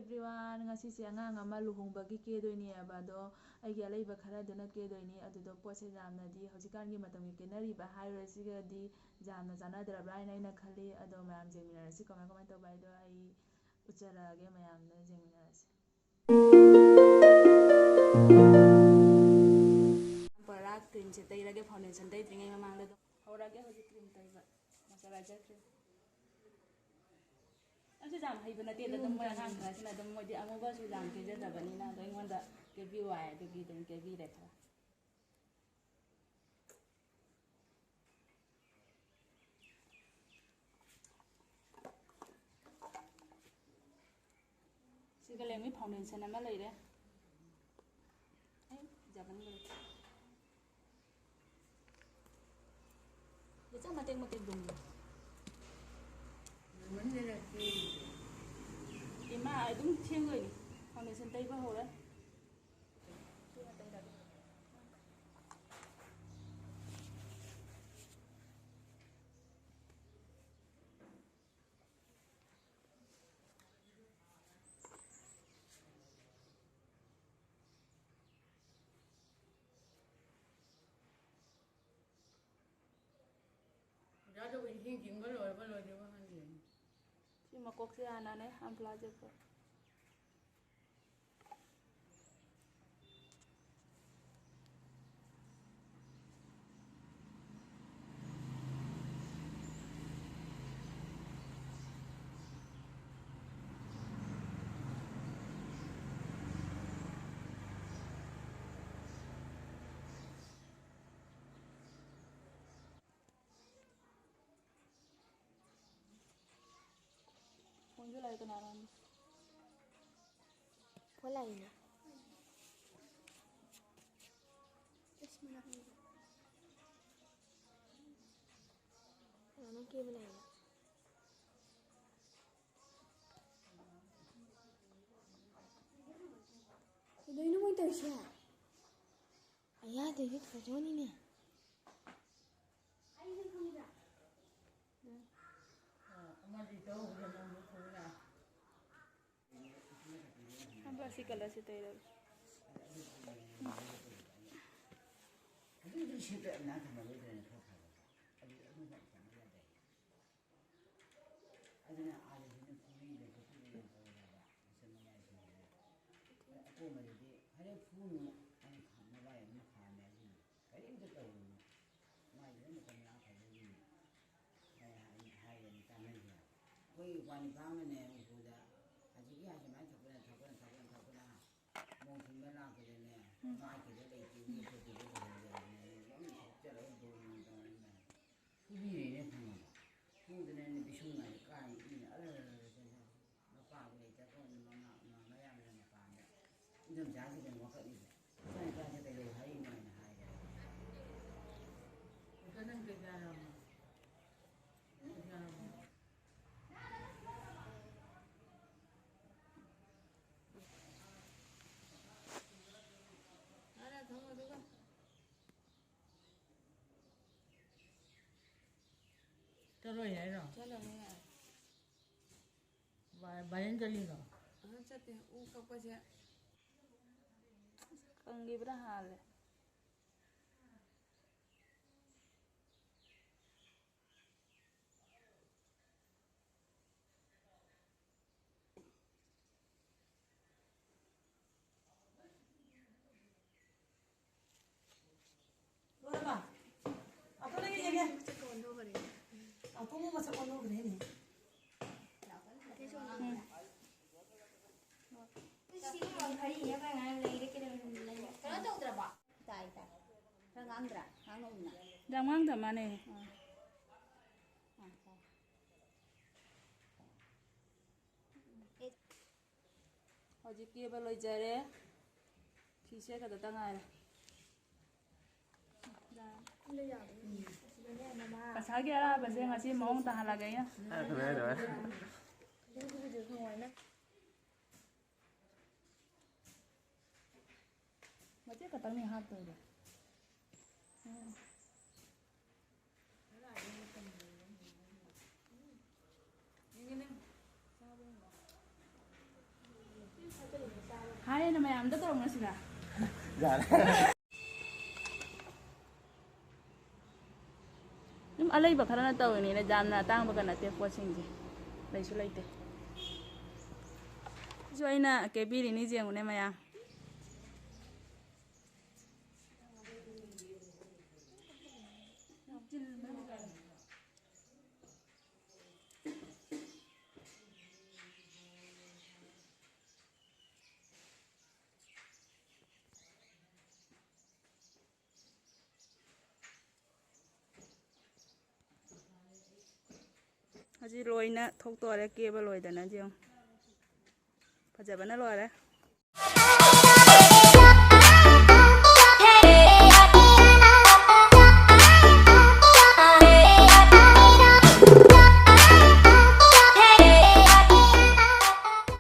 everyone. Ngasi angang ama luhongbagi kedoineaba ado aigi aleiba kharaduna kedoini adudo pose jamnadi hojikkangi matamgi kenariba hairosigadi jamna janadrabra aina khali ado mayam jengminarasi kamai kamai tawba ido ai ucharage mayamna jengminarasi para cream se tairage foundation taidringai mamangda horage hoji cream taiba moisturizer cream anh jam hay bên kia đâm môi hàng khá xin là đâm môi đi ăn môi su làm kia rất là bận na đấy ngon đã cái view ai được ghi đến cái view đẹp ha xin cái lên mấy foundation này mới lấy đấy ấy giờ vẫn lấy giờ chắc mà tên dùng vấn đề là thì mà ai đúng thiên người foundation tây vào hồ đấy giá cho mình xin chuyện có rồi thì có ăn gì thì mà cuộc xe nào đấy ăn plaza cơ Kung July ka naran. Wala yun. Tapos malaki yun. Anong kaya wala yun? Ito yun naman ito siya. Ayan, David, kajonin niya. Apa sih kalau sih tahu? चलो यार Chalo na yan. Bayern चली ना Chate, kap pa siya. Kang gibra hal. Berapa? Apa lagi jaga? Kondo ka rin. Apa mau masak kono gini? Damang tama ne. Hoji kia ba loi jare. Fise ka ta ngai. Kasage ara ba se ngasi mong ta hala gaya. Rồi rồi. Macam kata ni hat tu. ꯃꯌꯥꯝꯗ ꯇꯧꯔꯛꯅꯁꯤꯔ ꯌꯥꯔꯦ ꯑꯗꯨꯝ ꯑꯂꯩꯕ ꯈꯔꯅ ꯇꯧꯔꯤꯅꯤꯅ ꯌꯥꯝꯅ ꯑꯇꯥꯡꯕꯒ ꯅꯠꯇꯦ ꯄꯣꯠꯁꯤꯡꯁꯦ ꯂꯩꯁꯨ ꯂꯩꯇꯦ ꯁꯤꯁꯨ ꯑꯩꯅ ꯀꯦꯕꯤꯔꯤꯅꯤ ꯌꯦꯡꯉꯨꯅꯦ ꯃꯌꯥꯝ ꯍꯧꯖꯤꯛ ꯂꯣꯏꯅ ꯊꯣꯛꯇꯣꯔꯦ ꯀꯦꯕ ꯂꯣꯏꯗꯅ ꯌꯦꯡꯉꯨ ꯐꯖꯕꯅ ꯂꯣꯏꯔꯦ